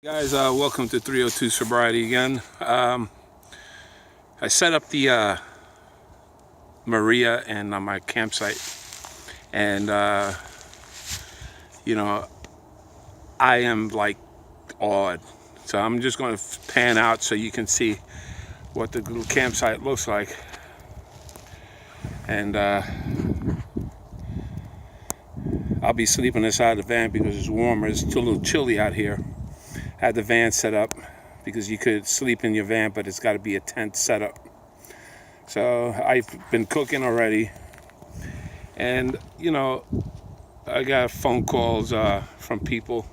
Guys, welcome to 302 Sobriety again. I set up the Maria and on my campsite, and you know, I am like awed. So I'm just going to pan out so you can see what the little campsite looks like. And I'll be sleeping inside the van because it's warmer. It's a little chilly out here. Had the van set up because you could sleep in your van, but it's got to be a tent setup. So I've been cooking already, and I got phone calls from people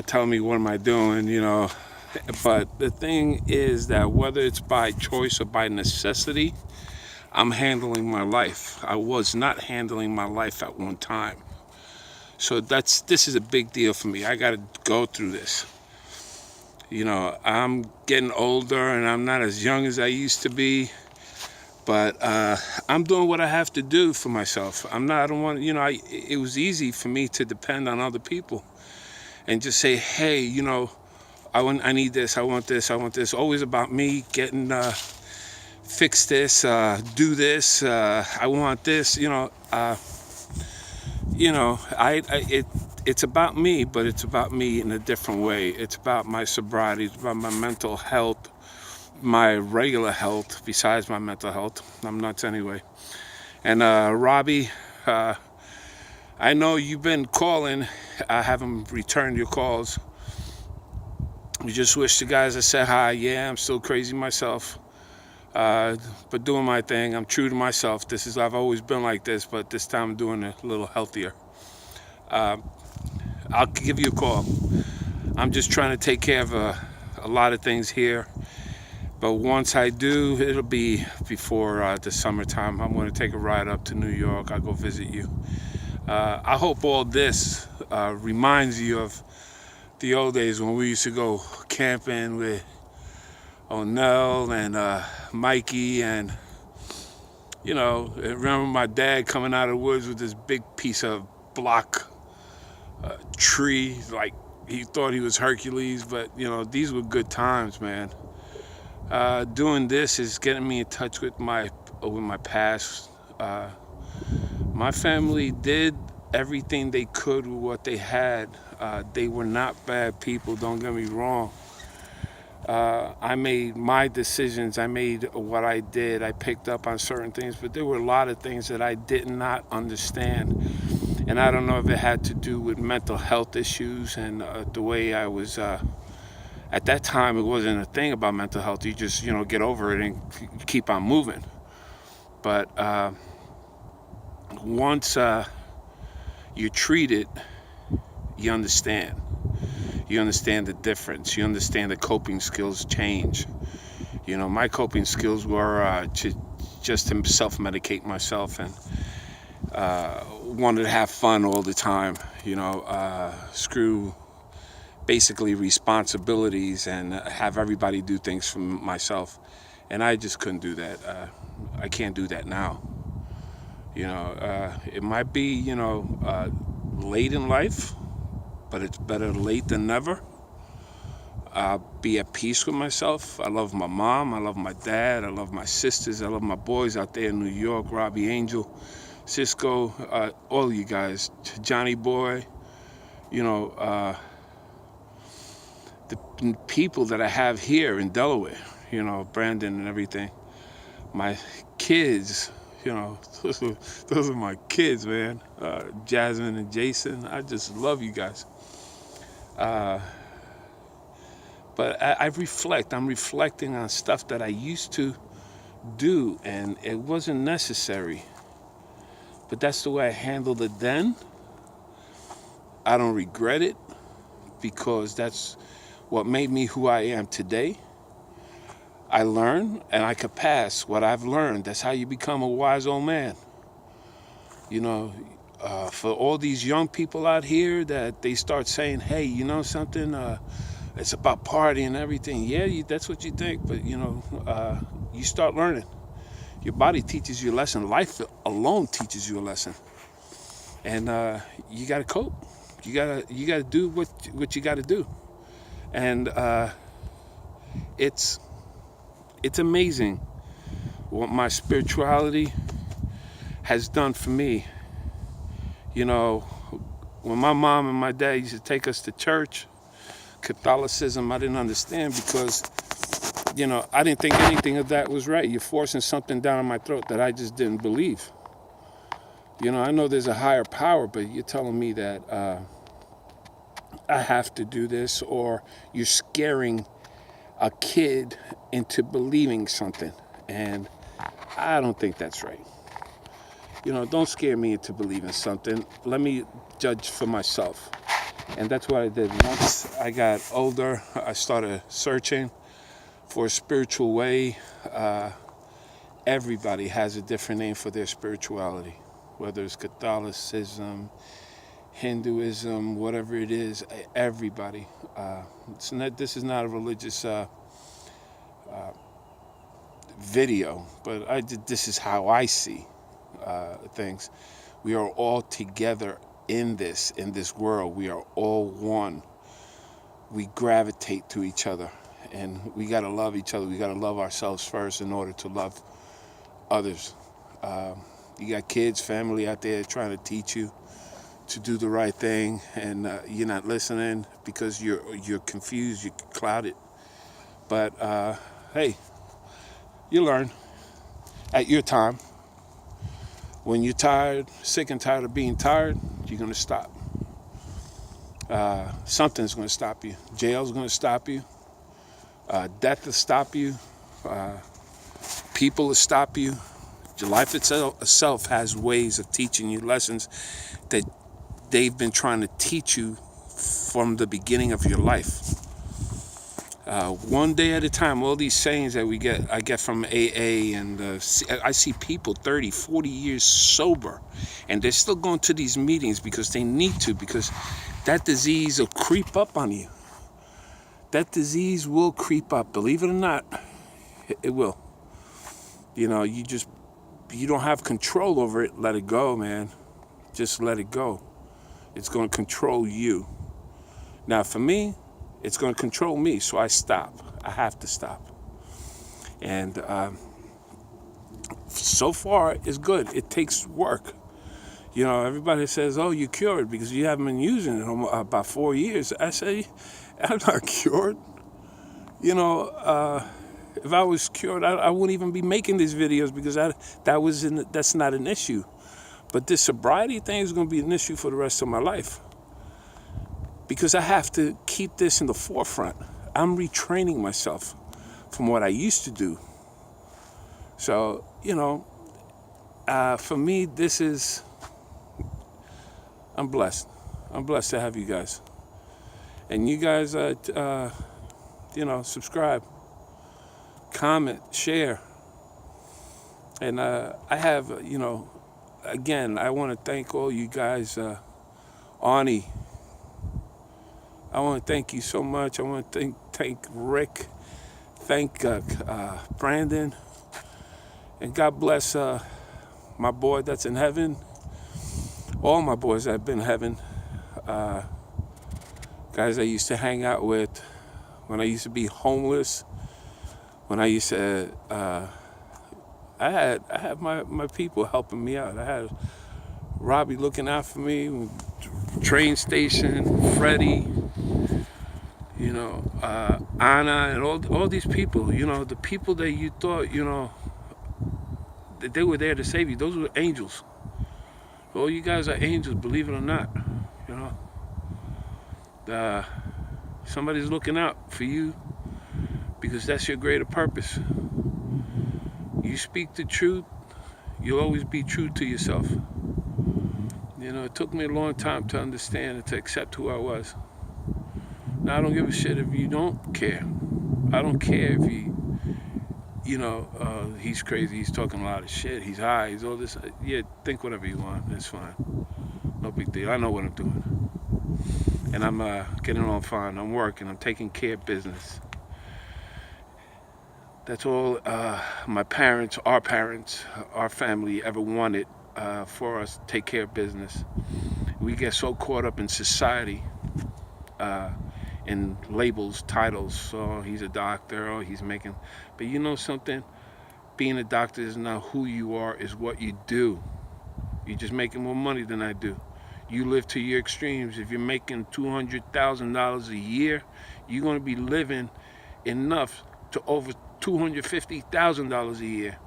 telling me what am I doing, But the thing is that whether it's by choice or by necessity, I'm handling my life. I was not handling my life at one time. So this is a big deal for me. I got to go through this. I'm getting older and I'm not as young as I used to be, but I'm doing what I have to do for myself. I don't want, it was easy for me to depend on other people and just say, hey, I need this, I want this, always about me getting, fix this, do this, I want this, it's about me, but it's about me in a different way. It's about my sobriety, it's about my mental health, my regular health, besides my mental health. I'm nuts anyway. And Robbie, I know you've been calling. I haven't returned your calls. You just wish the guys I said hi. Yeah, I'm still crazy myself. But doing my thing. I'm true to myself. I've always been like this, but this time I'm doing it a little healthier. I'll give you a call. I'm just trying to take care of a lot of things here. But once I do, it'll be before the summertime. I'm going to take a ride up to New York. I'll go visit you. I hope all this reminds you of the old days when we used to go camping with O'Neill and Mikey, and remember my dad coming out of the woods with this big piece of block tree, like he thought he was Hercules, but these were good times, man. Doing this is getting me in touch with my past. My family did everything they could with what they had. They were not bad people, don't get me wrong. I made my decisions. I made what I did. I picked up on certain things, but there were a lot of things that I did not understand. And I don't know if it had to do with mental health issues and the way I was. At that time, it wasn't a thing about mental health. You just, get over it and keep on moving. But once you treat it, you understand. You understand the difference. You understand the coping skills change. My coping skills were just to self-medicate myself and wanted to have fun all the time. Screw basically responsibilities and have everybody do things for myself. And I just couldn't do that. I can't do that now. It might be, late in life, but it's better late than never. I'll be at peace with myself. I love my mom. I love my dad. I love my sisters. I love my boys out there in New York, Robbie Angel, Cisco, all of you guys, Johnny Boy, the people that I have here in Delaware, Brandon and everything. My kids, those are my kids, man. Jasmine and Jason, I just love you guys. But I reflect. I'm reflecting on stuff that I used to do, and it wasn't necessary. But that's the way I handled it then. I don't regret it because that's what made me who I am today. I learned, and I could pass what I've learned. That's how you become a wise old man. For all these young people out here that they start saying, hey, something, it's about partying and everything. Yeah, that's what you think, but you start learning. Your body teaches you a lesson. Life alone teaches you a lesson. And you got to cope. You gotta do what you got to do. And it's amazing what my spirituality has done for me. You know, when my mom and my dad used to take us to church, Catholicism, I didn't understand because, you know, I didn't think anything of that was right. You're forcing something down my throat that I just didn't believe. You know, I know there's a higher power, but you're telling me that I have to do this, or you're scaring a kid into believing something. And I don't think that's right. You know, don't scare me into believing something. Let me judge for myself. And that's what I did. Once I got older, I started searching for a spiritual way. Everybody has a different name for their spirituality, whether it's Catholicism, Hinduism, whatever it is, everybody. This is not a religious video, but this is how I see things. We are all together in this world. We are all one. We gravitate to each other, and we got to love each other. We got to love ourselves first in order to love others. You got kids, family out there trying to teach you to do the right thing, and you're not listening because you're confused, you're clouded. But hey, you learn at your time. When you're tired, sick and tired of being tired, you're going to stop. Something's going to stop you. Jail's going to stop you. Death will stop you. People will stop you. Your life itself has ways of teaching you lessons that they've been trying to teach you from the beginning of your life. One day at a time. All these sayings that I get from AA, and I see people 30, 40 years sober, and they're still going to these meetings because they need to, because that disease will creep up on you. That disease will creep up. Believe it or not, it will. You know, you don't have control over it. Let it go, man. Just let it go. It's going to control you. Now, for me, it's going to control me, so I stop. I have to stop. And so far, it's good. It takes work. You know, everybody says, oh, you're cured because you haven't been using it about 4 years. I say, I'm not cured. You know, if I was cured, I wouldn't even be making these videos because that's not an issue. But this sobriety thing is going to be an issue for the rest of my life, because I have to keep this in the forefront. I'm retraining myself from what I used to do. So, you know, for me, I'm blessed. I'm blessed to have you guys. And you guys, you know, subscribe, comment, share. And I have, you know, again, I want to thank all you guys. Arnie, I want to thank you so much. I want to thank Rick, thank Brandon, and God bless my boy that's in heaven, all my boys that have been in heaven, guys I used to hang out with when I used to be homeless, when I used to, I had my people helping me out. I had Robbie looking out for me, train station, Freddie, you know, Anna, and all these people, you know, the people that you thought, you know, that they were there to save you. Those were angels. All you guys are angels, believe it or not, you know. Somebody's looking out for you because that's your greater purpose. You speak the truth, you'll always be true to yourself. You know, it took me a long time to understand and to accept who I was. Now, I don't give a shit if you don't care. I don't care if you know, he's crazy, he's talking a lot of shit, he's high, he's all this. Yeah, think whatever you want, that's fine. No big deal, I know what I'm doing. And I'm getting on fine, I'm working, I'm taking care of business. That's all my parents, our family ever wanted, for us to take care of business. We get so caught up in society, in labels, titles. So he's a doctor, or he's making. But you know something? Being a doctor is not who you are, is what you do. You're just making more money than I do. You live to your extremes. If you're making $200,000 a year, you're going to be living enough to over $250,000 a year.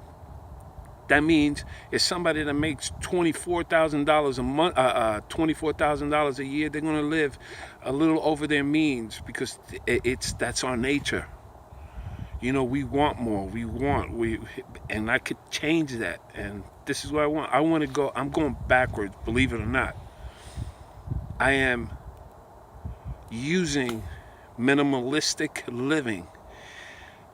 That means if somebody that makes $24,000 a month, $24,000 a year, they're going to live a little over their means, because that's our nature. You know, we want more. And I could change that. And this is what I want. I want to go. I'm going backwards, believe it or not. I am using minimalistic living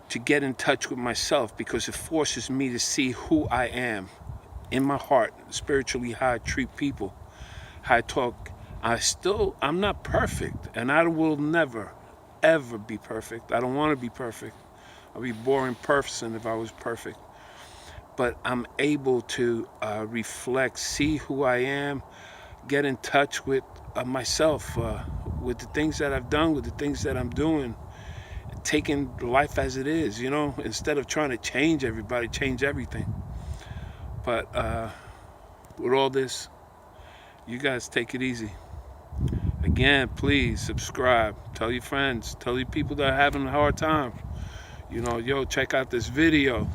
to get in touch with myself, because it forces me to see who I am in my heart, spiritually, how I treat people, how I talk. I'm not perfect, and I will never, ever be perfect. I don't want to be perfect. I'd be a boring person if I was perfect. But I'm able to reflect, see who I am, get in touch with myself, with the things that I've done, with the things that I'm doing, taking life as it is, you know, instead of trying to change everybody, change everything. But with all this, you guys take it easy. Again, please subscribe, tell your friends, tell your people that are having a hard time, you know, yo, check out this video.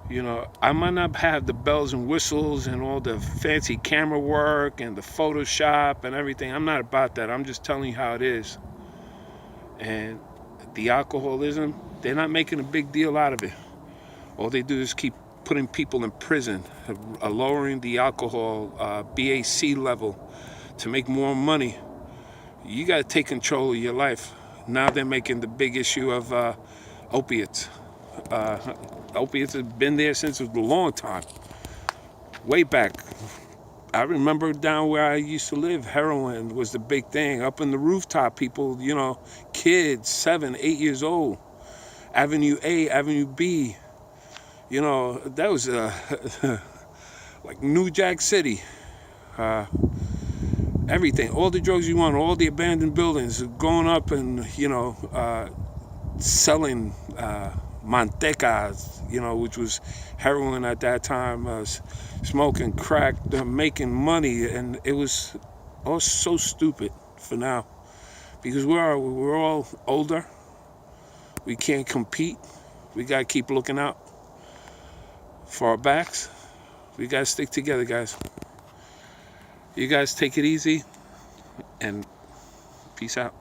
You know, I might not have the bells and whistles and all the fancy camera work and the Photoshop and everything. I'm not about that. I'm just telling you how it is. And the alcoholism, they're not making a big deal out of it. All they do is keep putting people in prison, lowering the alcohol BAC level to make more money. You got to take control of your life. Now they're making the big issue of opiates. Opiates have been there since a long time, way back. I remember down where I used to live, heroin was the big thing. Up in the rooftop, people, you know, kids, 7, 8 years old, Avenue A, Avenue B, you know, that was like New Jack City. Everything, all the drugs you want, all the abandoned buildings, going up and, you know, selling mantecas, you know, which was heroin at that time, smoking crack, making money, and it was all so stupid for now, because we're all older. We can't compete. We gotta keep looking out for our backs. We gotta stick together, guys. You guys take it easy, and peace out.